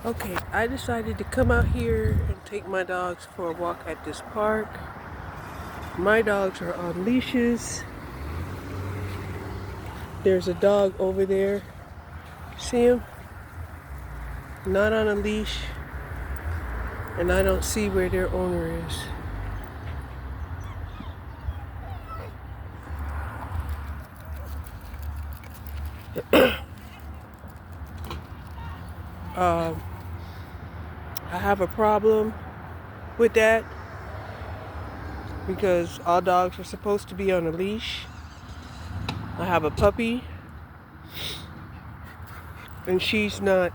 Okay, I decided to come out here and take my dogs for a walk at this park. My dogs are on leashes. There's a dog over there. See him? Not on a leash. And I don't see where their owner is. I have a problem with that because all dogs are supposed to be on a leash. I have a puppy and she's not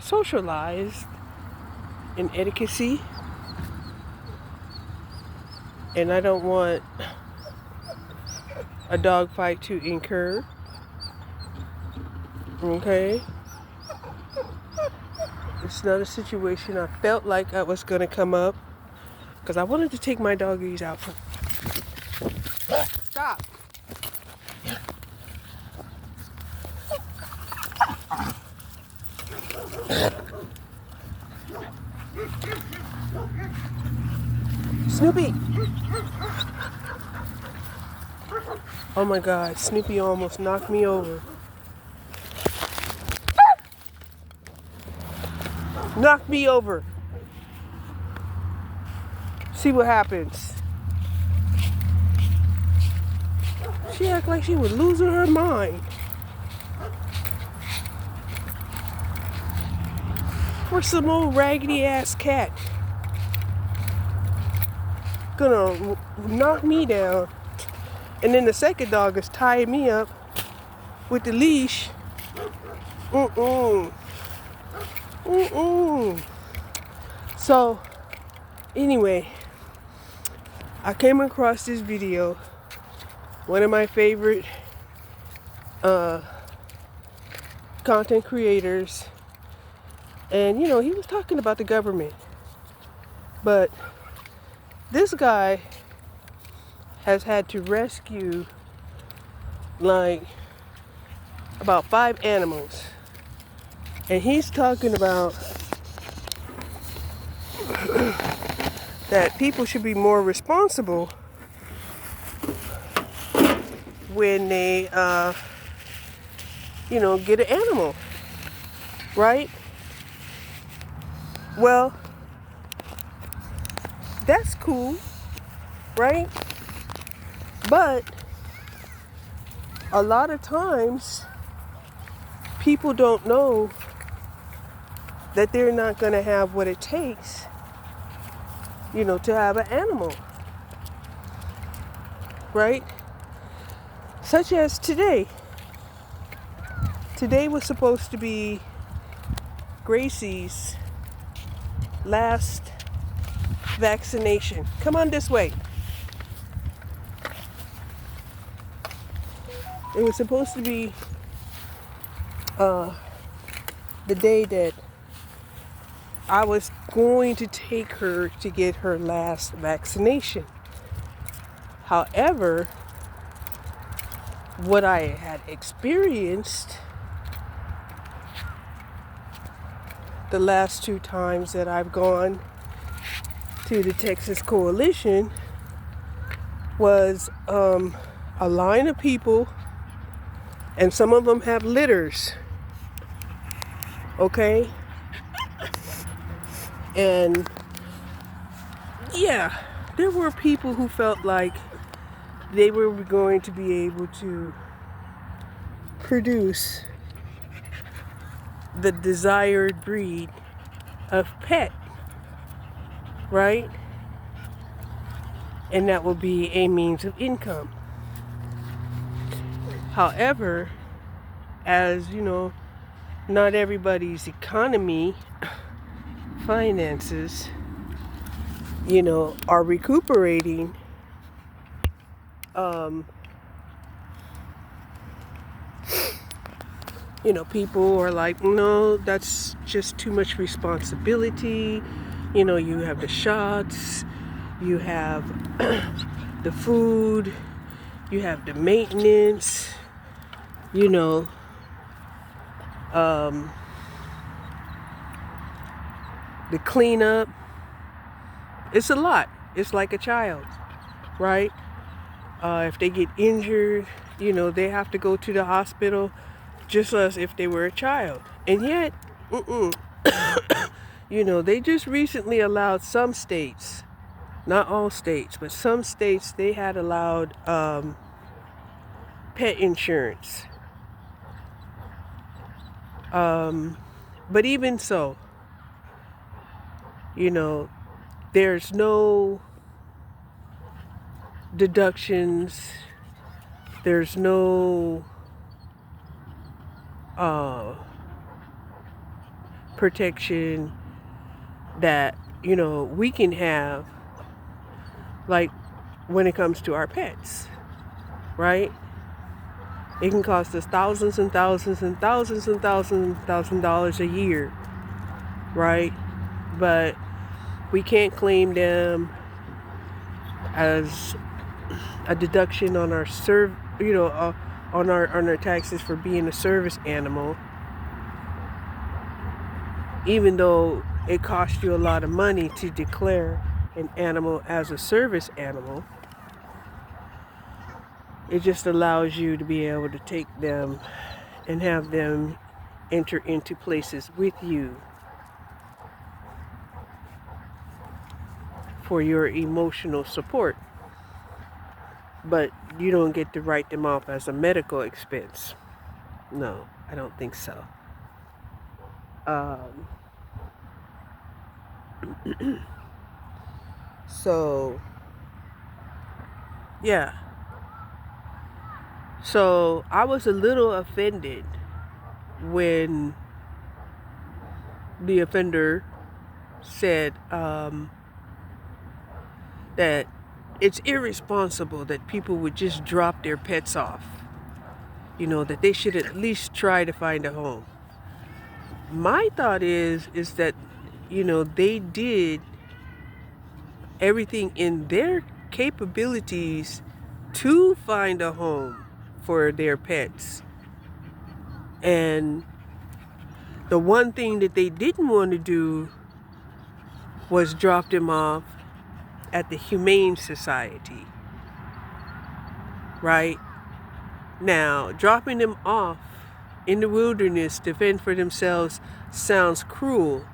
socialized in etiquette, and I don't want a dog fight to incur. Okay, it's not a situation I felt like I was gonna come up because I wanted to take my doggies out. Stop. Snoopy. Oh my God, Snoopy almost knocked me over. Knocked me over. See what happens. She acted like she was losing her mind. For some old raggedy ass cat. Gonna knock me down. And then the second dog is tying me up with the leash. So, anyway, I came across this video. One of my favorite content creators. And, he was talking about the government. But this guy has had to rescue like about 5 animals. And he's talking about that people should be more responsible when they, get an animal, right? Well, that's cool, right? But a lot of times people don't know that they're not going to have what it takes, to have an animal, right? Such as today. Today was supposed to be Gracie's last vaccination. Come on this way. It was supposed to be the day that I was going to take her to get her last vaccination. However, what I had experienced the last 2 times that I've gone to the Texas Coalition was a line of people, and some of them have litters, okay? And yeah, there were people who felt like they were going to be able to produce the desired breed of pet, right? And that will be a means of income. However, as not everybody's economy, finances, are recuperating, people are like, no, that's just too much responsibility. You have the shots, you have the food, you have the maintenance, Um, the cleanup, it's a lot. It's like a child, right? If they get injured, they have to go to the hospital just as if they were a child. And yet, they just recently allowed some states, not all states, but some states, they had allowed pet insurance. But even so, there's no deductions, there's no protection that we can have, like when it comes to our pets, right? It can cost us thousands and thousands and thousands and thousands dollars a year, right? But we can't claim them as a deduction on our on our taxes for being a service animal, even though it costs you a lot of money to declare an animal as a service animal. It just allows you to be able to take them and have them enter into places with you for your emotional support. But you don't get to write them off as a medical expense. No, I don't think so. So, yeah. So I was a little offended when the offender said that it's irresponsible that people would just drop their pets off. That they should at least try to find a home. My thought is that, they did everything in their capabilities to find a home for their pets. And the one thing that they didn't want to do was drop them off at the Humane Society, right? Now, dropping them off in the wilderness to fend for themselves sounds cruel.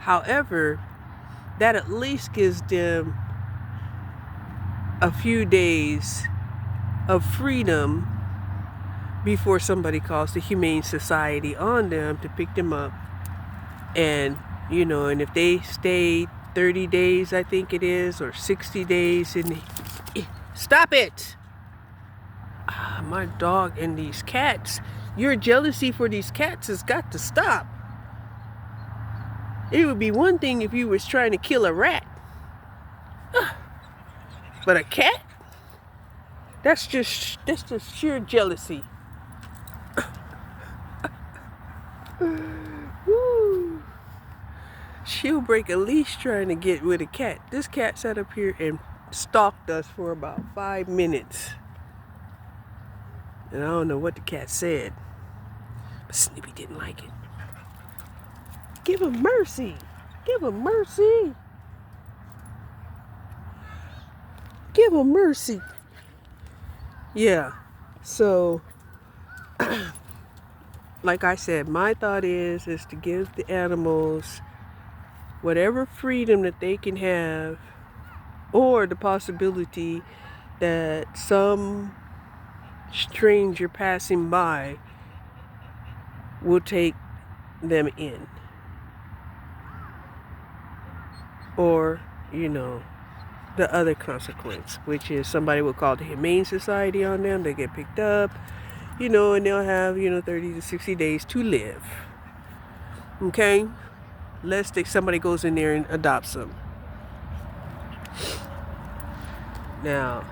However, that at least gives them a few days of freedom before somebody calls the Humane Society on them to pick them up. And, and if they stay 30 days, I think it is, or 60 days, stop it! My dog and these cats. Your jealousy for these cats has got to stop. It would be one thing if you was trying to kill a rat. But a cat? That's just sheer jealousy. Woo. She'll break a leash trying to get with a cat. This cat sat up here and stalked us for about 5 minutes. And I don't know what the cat said, but Snoopy didn't like it. Give him mercy. Give him mercy. Give him mercy. Yeah. So, like I said, my thought is to give the animals whatever freedom that they can have, or the possibility that some stranger passing by will take them in. Or, the other consequence, which is somebody will call the Humane Society on them, they get picked up, and they'll have, 30 to 60 days to live. Okay? Lest somebody goes in there and adopts them. Now,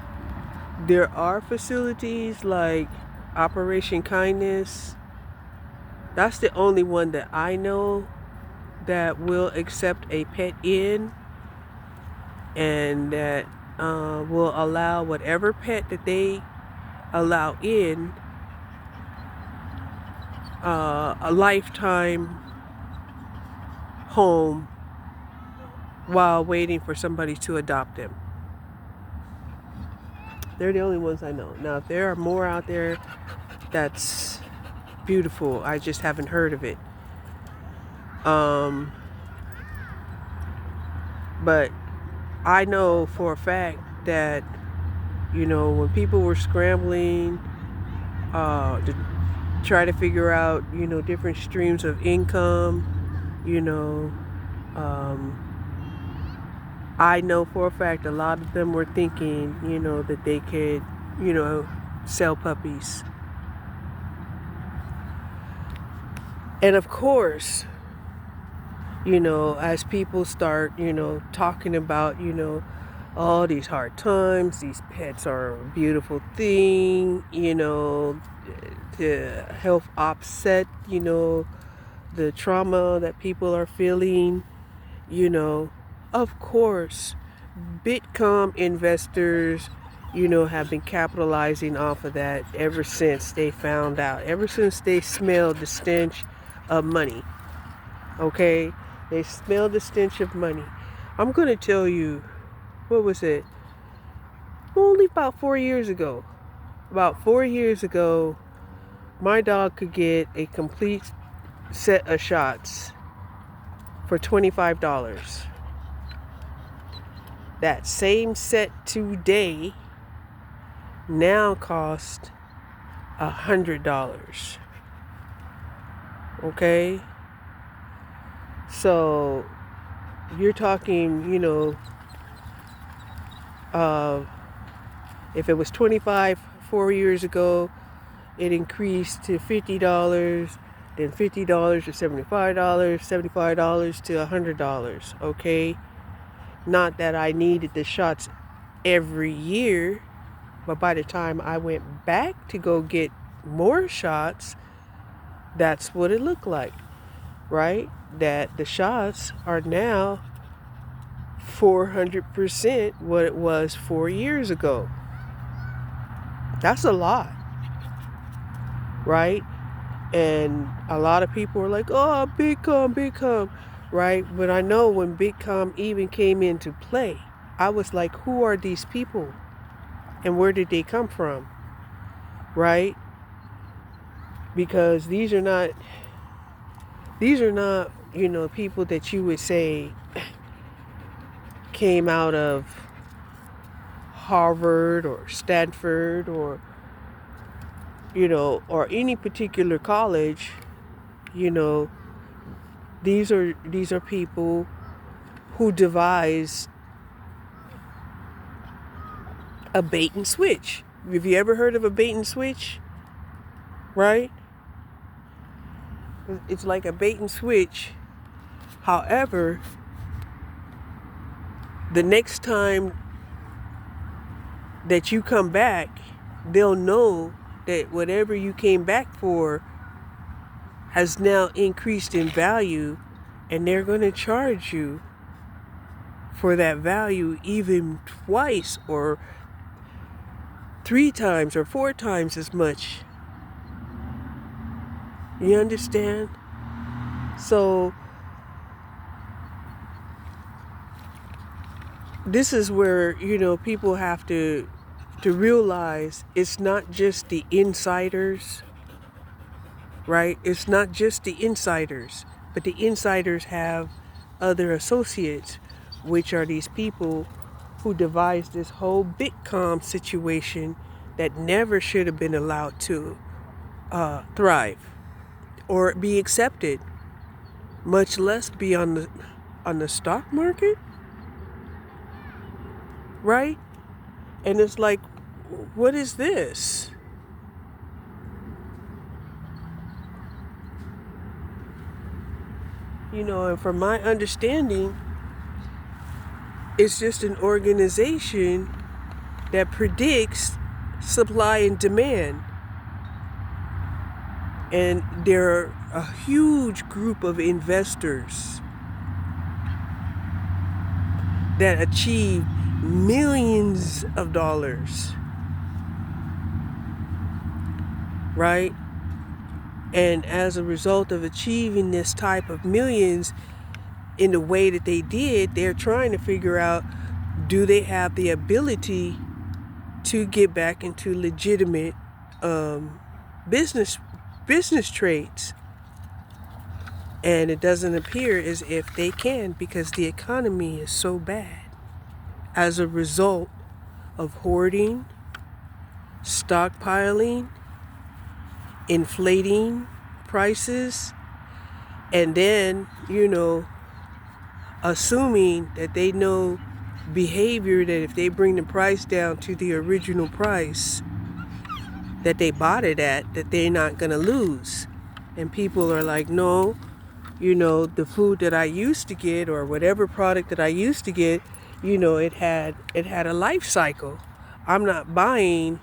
there are facilities like Operation Kindness. That's the only one that I know that will accept a pet in, and that will allow whatever pet that they allow in a lifetime home while waiting for somebody to adopt them. They're the only ones I know. Now, if there are more out there, that's beautiful. I just haven't heard of it. But I know for a fact that, when people were scrambling to try to figure out, different streams of income, I know for a fact a lot of them were thinking, that they could, sell puppies. And of course, as people start, talking about, all these hard times, these pets are a beautiful thing, to help offset, the trauma that people are feeling, of course, Bitcoin investors, have been capitalizing off of that ever since they found out, ever since they smelled the stench of money. Okay? They smelled the stench of money. I'm going to tell you, what was it? Only about 4 years ago. About 4 years ago, my dog could get a complete set of shots for $25. That same set today now costs $100. Okay? So you're talking, if it was 25 4 years ago, it increased to $50, then $50 to $75, $75 to $100. Okay? Not that I needed the shots every year, but by the time I went back to go get more shots, that's what it looked like, right? That the shots are now 400% what it was 4 years ago. That's a lot, right? And a lot of people are like, oh, Bitcoin, right? But I know when Bitcoin even came into play, I was like, who are these people? And where did they come from? Right? Because these are not, people that you would say came out of Harvard or Stanford or, or any particular college. These are people who devised a bait and switch. Have you ever heard of a bait and switch? Right? It's like a bait and switch. However, the next time that you come back, they'll know that whatever you came back for has now increased in value, and they're going to charge you for that value even twice or 3 times or 4 times as much. You understand? So this is where, people have to realize it's not just the insiders, right? It's not just the insiders, but the insiders have other associates, which are these people who devised this whole Bitcoin situation that never should have been allowed to thrive or be accepted, much less be on the stock market, right? And it's like, what is this? And from my understanding, it's just an organization that predicts supply and demand. And there are a huge group of investors that achieve millions of dollars, right? And as a result of achieving this type of millions in the way that they did, they're trying to figure out, do they have the ability to get back into legitimate business trades? And it doesn't appear as if they can, because the economy is so bad as a result of hoarding, stockpiling, inflating prices, and then, assuming that they know behavior, that if they bring the price down to the original price that they bought it at, that they're not going to lose. And people are like, no, the food that I used to get, or whatever product that I used to get, it had a life cycle. I'm not buying,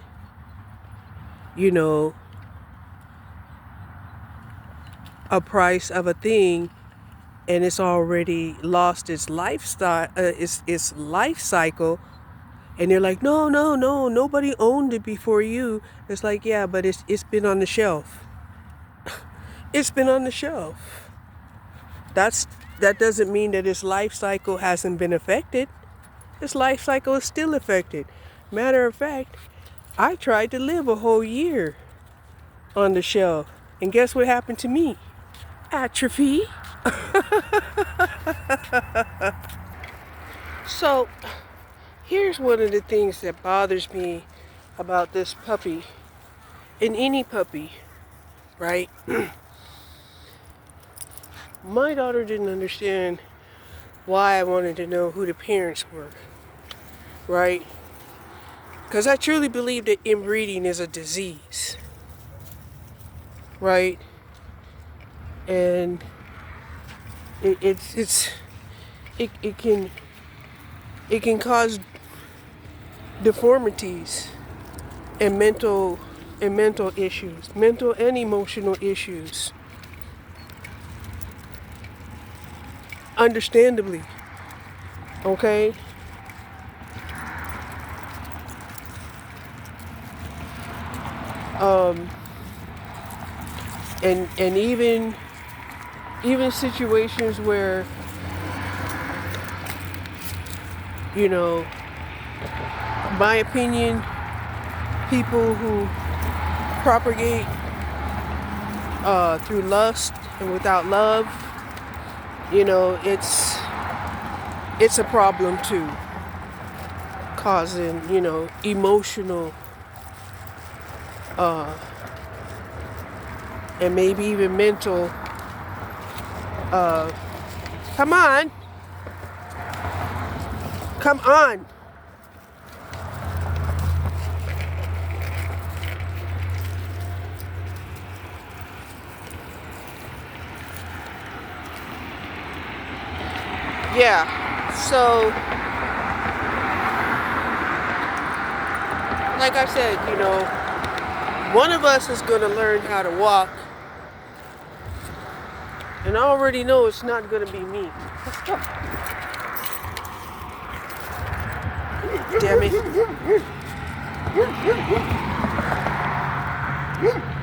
a price of a thing and it's already lost its lifestyle, its life cycle. And they're like, no, nobody owned it before you. It's like, yeah, but it's been on the shelf. It's been on the shelf. That doesn't mean that its life cycle hasn't been affected. Its life cycle is still affected. Matter of fact, I tried to live a whole year on the shelf, and guess what happened to me? Atrophy. So, here's one of the things that bothers me about this puppy, and any puppy, right? My daughter didn't understand why I wanted to know who the parents were, right? Because I truly believe that inbreeding is a disease, right? And it can cause deformities and mental issues, mental and emotional issues. Understandably, okay? And even situations where, my opinion, people who propagate through lust and without love, it's a problem too, causing, emotional and maybe even mental. Come on. Yeah, so like I said, one of us is going to learn how to walk, and I already know it's not going to be me. Let's go. Damn it.